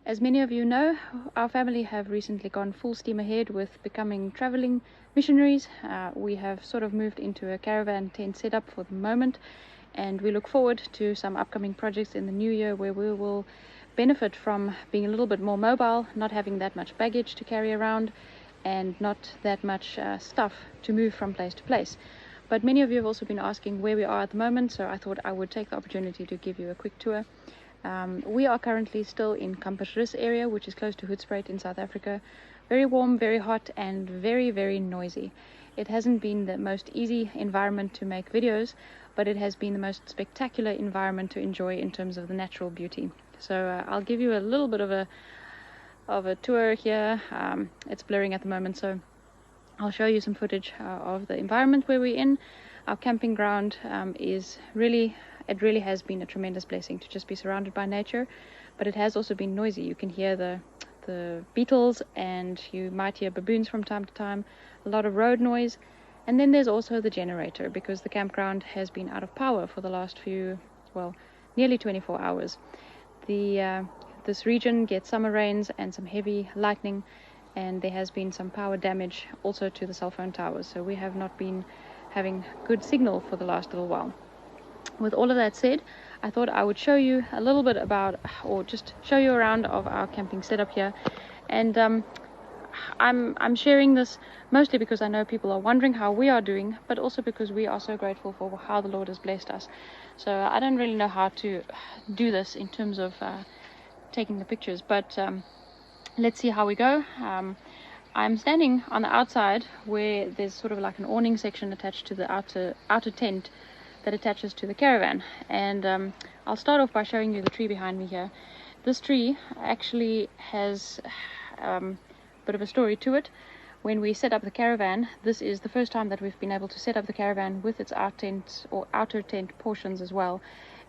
As many of you know, our family have recently gone full steam ahead with becoming traveling missionaries. We have sort of moved into a caravan tent setup for the moment, and we look forward to some upcoming projects in the new year where we will benefit from being a little bit more mobile, not having that much baggage to carry around, and not that much stuff to move from place to place. But many of you have also been asking where we are at the moment, so I thought I would take the opportunity to give you a quick tour. We are currently still in Kampersrus area, which is close to Hoedspruit in South Africa. Very warm, very hot, and very, very noisy. It hasn't been the most easy environment to make videos, but it has been the most spectacular environment to enjoy in terms of the natural beauty. So I'll give you a little bit of a tour here. It's blurring at the moment, so I'll show you some footage of the environment where we're in. Our camping ground it really has been a tremendous blessing to just be surrounded by nature, but it has also been noisy. You can hear the beetles, and you might hear baboons from time to time, a lot of road noise, and then there's also the generator, because the campground has been out of power for the last nearly 24 hours. This region gets summer rains and some heavy lightning, and there has been some power damage also to the cell phone towers, so we have not been having good signal for the last little while. With all of that said, I thought I would show you a little bit about, or just show you around of our camping setup here. And I'm sharing this mostly because I know people are wondering how we are doing, but also because we are so grateful for how the Lord has blessed us. So I don't really know how to do this in terms of taking the pictures, but let's see how we go. I'm standing on the outside where there's sort of like an awning section attached to the outer tent that attaches to the caravan, and I'll start off by showing you the tree behind me here. This tree actually has a bit of a story to it. When we set up the caravan, this is the first time that we've been able to set up the caravan with its outer tent portions as well,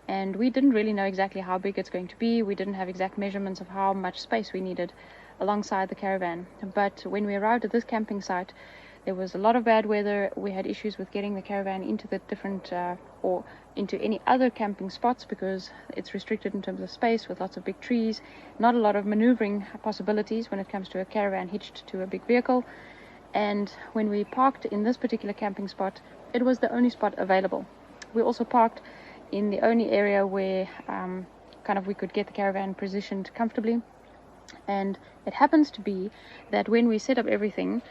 and we didn't really know exactly how big it's going to be. We didn't have exact measurements of how much space we needed alongside the caravan, but when we arrived at this camping site, there was a lot of bad weather. We had issues with getting the caravan into the different or into any other camping spots because it's restricted in terms of space with lots of big trees, not a lot of maneuvering possibilities when it comes to a caravan hitched to a big vehicle. And when we parked in this particular camping spot, it was the only spot available. We also parked in the only area where we could get the caravan positioned comfortably. And it happens to be that when we set up everything,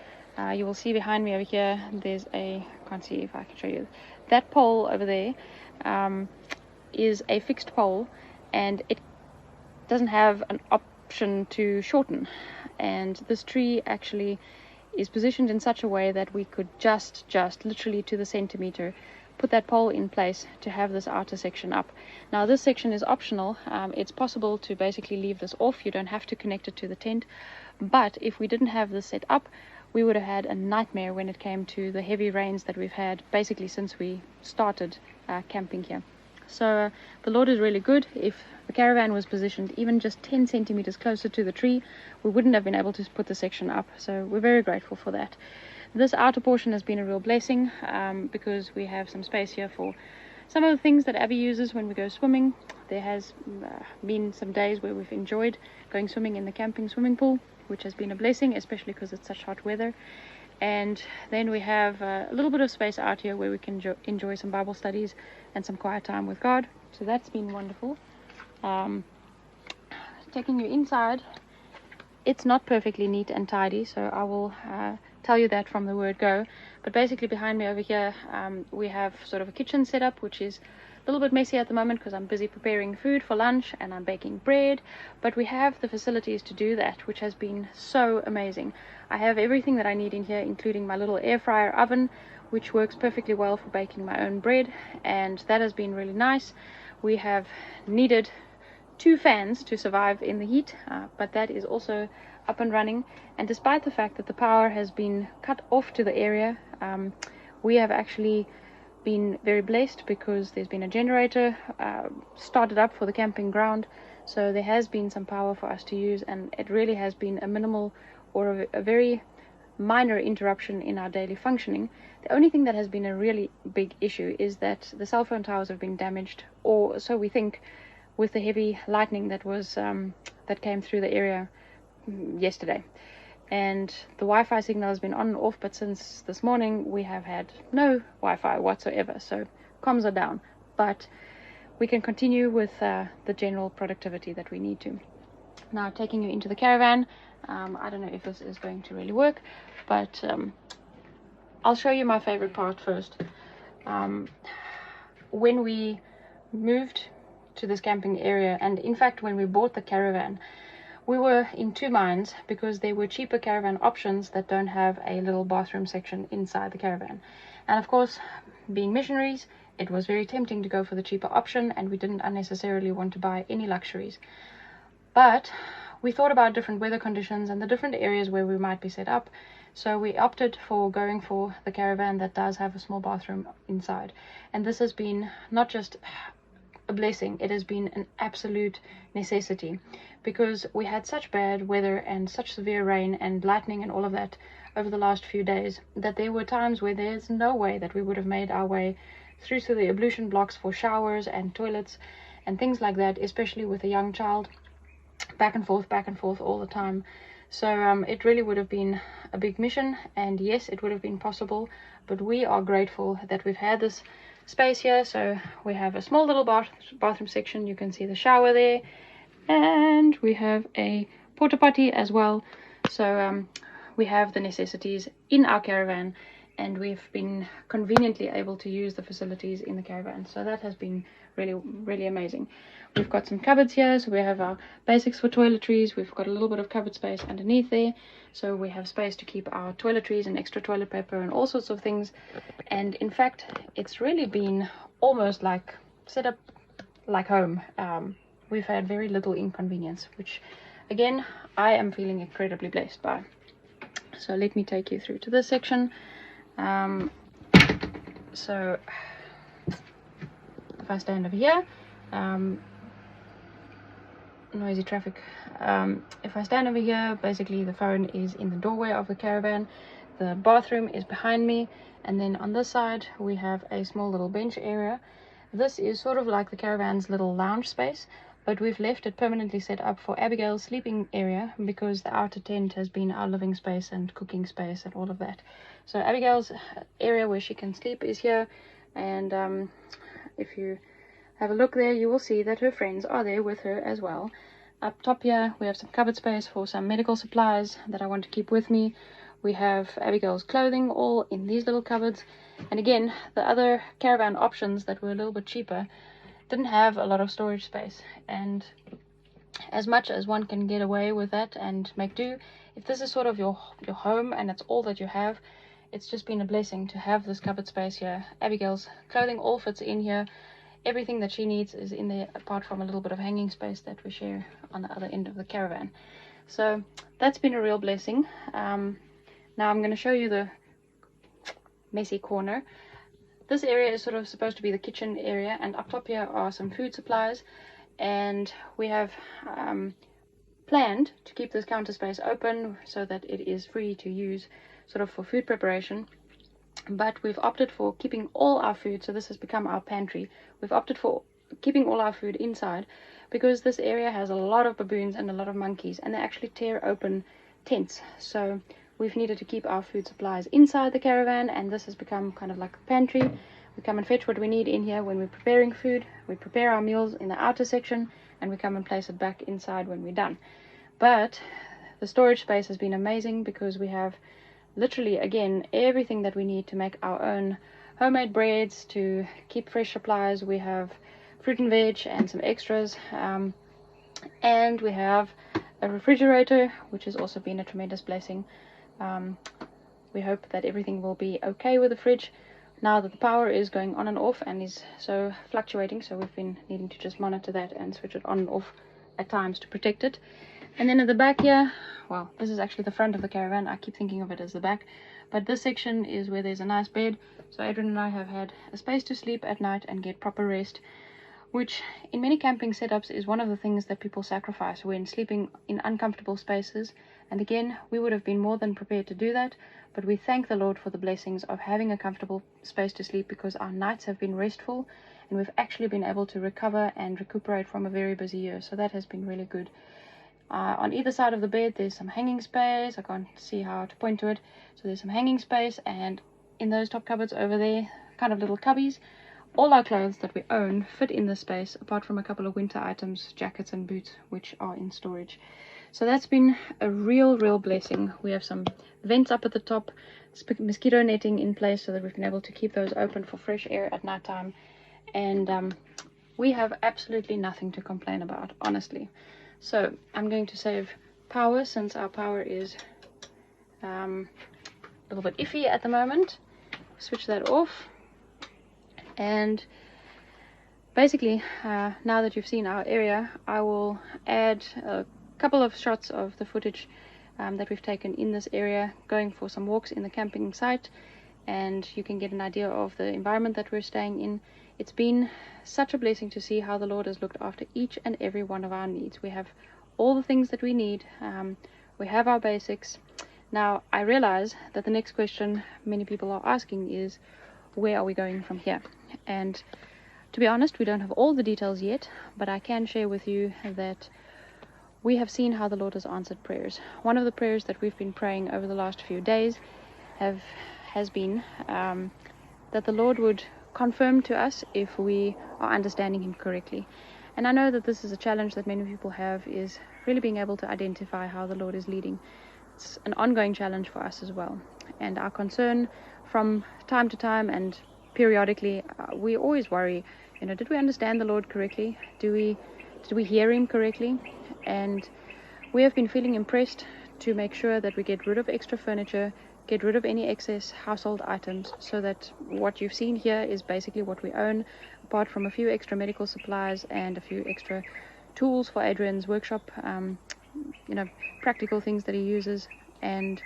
you will see behind me over here, there's can't see if I can show you, that pole over there is a fixed pole, and it doesn't have an option to shorten. And this tree actually is positioned in such a way that we could just literally to the centimeter put that pole in place to have this outer section up. Now this section is optional. It's possible to basically leave this off. You don't have to connect it to the tent, but if we didn't have this set up, we would have had a nightmare when it came to the heavy rains that we've had basically since we started camping here. So the Lord is really good. If the caravan was positioned even just 10 centimeters closer to the tree, we wouldn't have been able to put the section up. So we're very grateful for that. This outer portion has been a real blessing because we have some space here for some of the things that Abby uses when we go swimming. There has been some days where we've enjoyed going swimming in the camping swimming pool, which has been a blessing, especially because it's such hot weather. And then we have a little bit of space out here where we can enjoy some Bible studies and some quiet time with God. So that's been wonderful. Taking you inside, it's not perfectly neat and tidy, so I will tell you that from the word go. But basically behind me over here, we have sort of a kitchen setup, which is a little bit messy at the moment because I'm busy preparing food for lunch and I'm baking bread, but we have the facilities to do that, which has been so amazing. I have everything that I need in here, including my little air fryer oven, which works perfectly well for baking my own bread, and that has been really nice. We have needed 2 fans to survive in the heat, but that is also up and running. And despite the fact that the power has been cut off to the area, we have actually been very blessed because there's been a generator started up for the camping ground, so there has been some power for us to use, and it really has been a minimal or a very minor interruption in our daily functioning. The only thing that has been a really big issue is that the cell phone towers have been damaged, or so we think, with the heavy lightning that was that came through the area yesterday. And the Wi-Fi signal has been on and off, but since this morning we have had no Wi-Fi whatsoever, so comms are down, but we can continue with the general productivity that we need to. Now, taking you into the caravan, I don't know if this is going to really work, but I'll show you my favorite part first. When we moved to this camping area, and in fact when we bought the caravan, we were in two minds, because there were cheaper caravan options that don't have a little bathroom section inside the caravan. And of course, being missionaries, it was very tempting to go for the cheaper option, and we didn't unnecessarily want to buy any luxuries. But we thought about different weather conditions and the different areas where we might be set up, so we opted for going for the caravan that does have a small bathroom inside. And this has been not just a blessing, it has been an absolute necessity, because we had such bad weather and such severe rain and lightning and all of that over the last few days, that there were times where there's no way that we would have made our way through to the ablution blocks for showers and toilets and things like that, especially with a young child, back and forth all the time. So it really would have been a big mission, and yes, it would have been possible, but we are grateful that we've had this space here. So we have a small little bathroom section, you can see the shower there, and we have a porta potty as well. So we have the necessities in our caravan, and we've been conveniently able to use the facilities in the caravan, so that has been really amazing. We've got some cupboards here, so we have our basics for toiletries. We've got a little bit of cupboard space underneath there, so we have space to keep our toiletries and extra toilet paper and all sorts of things. And in fact, it's really been almost like set up like home. We've had very little inconvenience, which again I am feeling incredibly blessed by. So let me take you through to this section. So if I stand over here, noisy traffic. If I stand over here, basically the phone is in the doorway of the caravan, the bathroom is behind me, and then on this side we have a small little bench area. This is sort of like the caravan's little lounge space, but we've left it permanently set up for Abigail's sleeping area, because the outer tent has been our living space and cooking space and all of that. So Abigail's area where she can sleep is here, and if you have a look there, you will see that her friends are there with her as well. Up top here we have some cupboard space for some medical supplies that I want to keep with me. We have Abigail's clothing all in these little cupboards, and again, the other caravan options that were a little bit cheaper didn't have a lot of storage space, and as much as one can get away with that and make do, if this is sort of your home and it's all that you have, it's just been a blessing to have this cupboard space here. Abigail's clothing all fits in here. Everything that she needs is in there, apart from a little bit of hanging space that we share on the other end of the caravan. So that's been a real blessing. Now I'm going to show you the messy corner. This area is sort of supposed to be the kitchen area, and up top here are some food supplies, and we have planned to keep this counter space open so that it is free to use sort of for food preparation. But we've opted for keeping all our food, so this has become our pantry. We've opted for keeping all our food inside, because this area has a lot of baboons and a lot of monkeys, and they actually tear open tents. So we've needed to keep our food supplies inside the caravan, and this has become kind of like a pantry. We come and fetch what we need in here when we're preparing food. We prepare our meals in the outer section, and we come and place it back inside when we're done. But the storage space has been amazing, because we have literally, again, everything that we need to make our own homemade breads, to keep fresh supplies. We have fruit and veg and some extras, and we have a refrigerator, which has also been a tremendous blessing. We hope that everything will be okay with the fridge now that the power is going on and off and is so fluctuating, so we've been needing to just monitor that and switch it on and off at times to protect it. And then at the back here, well, this is actually the front of the caravan. I keep thinking of it as the back, but this section is where there's a nice bed, so Adrian and I have had a space to sleep at night and get proper rest, which in many camping setups is one of the things that people sacrifice when sleeping in uncomfortable spaces. And again, we would have been more than prepared to do that, but we thank the Lord for the blessings of having a comfortable space to sleep, because our nights have been restful and we've actually been able to recover and recuperate from a very busy year. So that has been really good. On either side of the bed there's some hanging space. I can't see how to point to it. So there's some hanging space, and in those top cupboards over there, kind of little cubbies, all our clothes that we own fit in this space, apart from a couple of winter items, jackets and boots, which are in storage. So that's been a real blessing. We have some vents up at the top, mosquito netting in place so that we've been able to keep those open for fresh air at night time. And we have absolutely nothing to complain about, honestly. So I'm going to save power, since our power is a little bit iffy at the moment. Switch that off. And basically, now that you've seen our area, I will add a couple of shots of the footage that we've taken in this area, going for some walks in the camping site, and you can get an idea of the environment that we're staying in. It's been such a blessing to see how the Lord has looked after each and every one of our needs. We have all the things that we need. We have our basics. Now, I realize that the next question many people are asking is, where are we going from here? And to be honest, we don't have all the details yet, but I can share with you that we have seen how the Lord has answered prayers. One of the prayers that we've been praying over the last few days has been that the Lord would confirm to us if we are understanding him correctly. And I know that this is a challenge that many people have, is really being able to identify how the Lord is leading. It's an ongoing challenge for us as well. And our concern from time to time and periodically, we always worry, did we understand the Lord correctly? Did we hear him correctly? And we have been feeling impressed to make sure that we get rid of extra furniture, get rid of any excess household items, so that what you've seen here is basically what we own, apart from a few extra medical supplies and a few extra tools for Adrian's workshop, practical things that he uses. And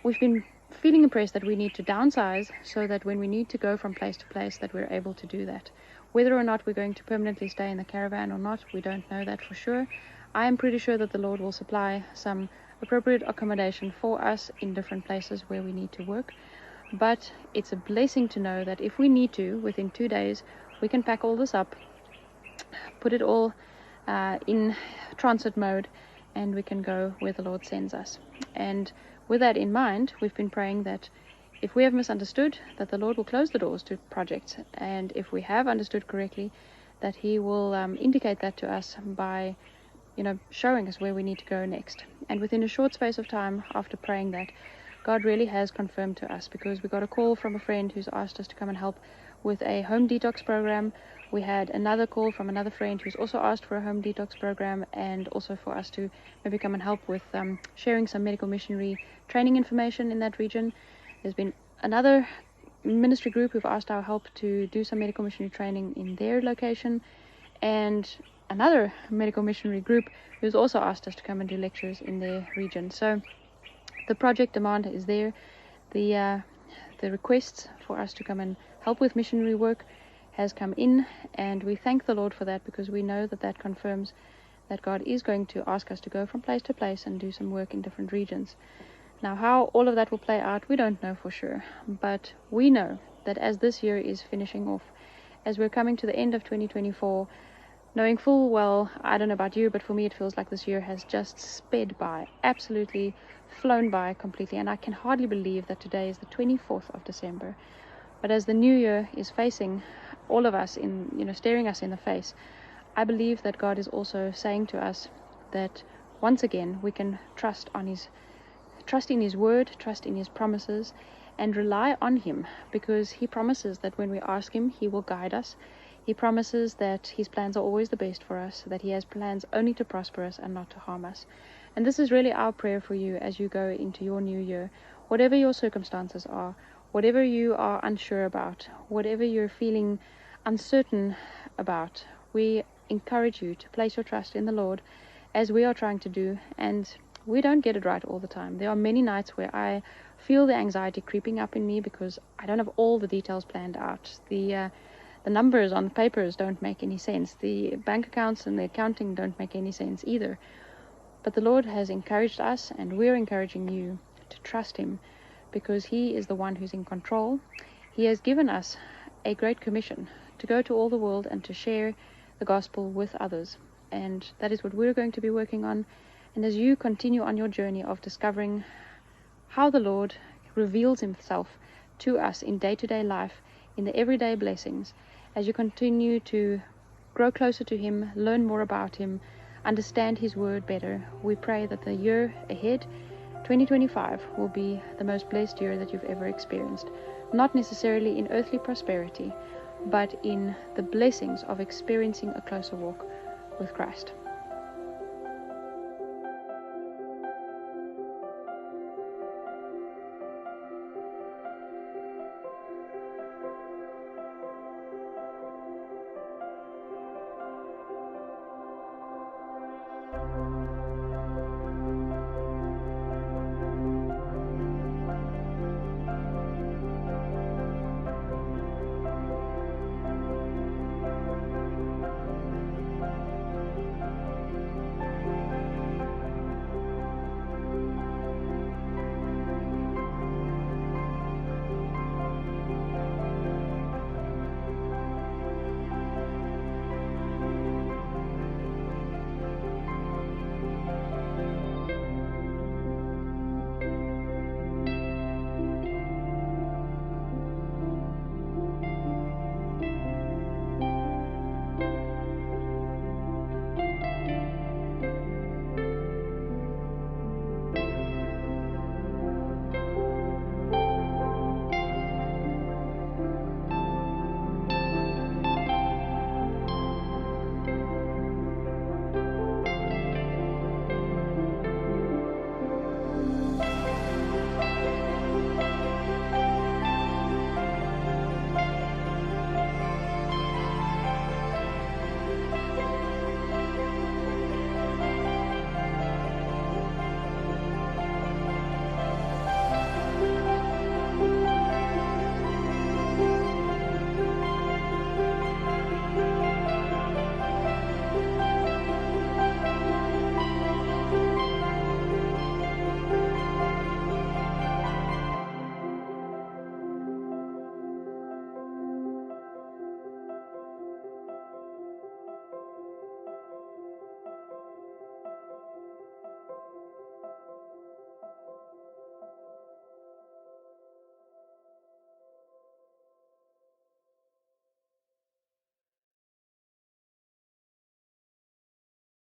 we've been feeling impressed that we need to downsize so that when we need to go from place to place, that we're able to do that. Whether or not we're going to permanently stay in the caravan or not, we don't know that for sure. I am pretty sure that the Lord will supply some appropriate accommodation for us in different places where we need to work. But it's a blessing to know that if we need to, within 2 days, we can pack all this up, put it all in transit mode, and we can go where the Lord sends us. And with that in mind, we've been praying that if we have misunderstood, that the Lord will close the doors to projects, and if we have understood correctly, that he will indicate that to us by showing us where we need to go next. And within a short space of time after praying that, God really has confirmed to us, because we got a call from a friend who's asked us to come and help with a home detox program. We had another call from another friend who's also asked for a home detox program, and also for us to maybe come and help with sharing some medical missionary training information in that region. There's been another ministry group who've asked our help to do some medical missionary training in their location, and another medical missionary group who's also asked us to come and do lectures in their region. So the project demand is there. The requests for us to come and help with missionary work has come in, and we thank the Lord for that, because we know that that confirms that God is going to ask us to go from place to place and do some work in different regions. Now, how all of that will play out, we don't know for sure, but we know that as this year is finishing off, as we're coming to the end of 2024, knowing full well, I don't know about you, but for me it feels like this year has just sped by, absolutely flown by completely, and I can hardly believe that today is the 24th of December. But as the new year is facing all of us, staring us in the face, I believe that God is also saying to us that once again we can trust in his word, trust in his promises, and rely on him, because he promises that when we ask him, he will guide us. He promises that his plans are always the best for us, that he has plans only to prosper us and not to harm us. And this is really our prayer for you as you go into your new year. Whatever your circumstances are, whatever you are unsure about, whatever you're feeling uncertain about, we encourage you to place your trust in the Lord, as we are trying to do. And we don't get it right all the time. There are many nights where I feel the anxiety creeping up in me because I don't have all the details planned out. The numbers on the papers don't make any sense. The bank accounts and the accounting don't make any sense either. But the Lord has encouraged us, and we're encouraging you to trust Him, because He is the one who's in control. He has given us a great commission to go to all the world and to share the gospel with others. And that is what we're going to be working on. And as you continue on your journey of discovering how the Lord reveals Himself to us in day-to-day life, in the everyday blessings, as you continue to grow closer to Him, learn more about Him, understand His word better, we pray that the year ahead, 2025, will be the most blessed year that you've ever experienced. Not necessarily in earthly prosperity, but in the blessings of experiencing a closer walk with Christ.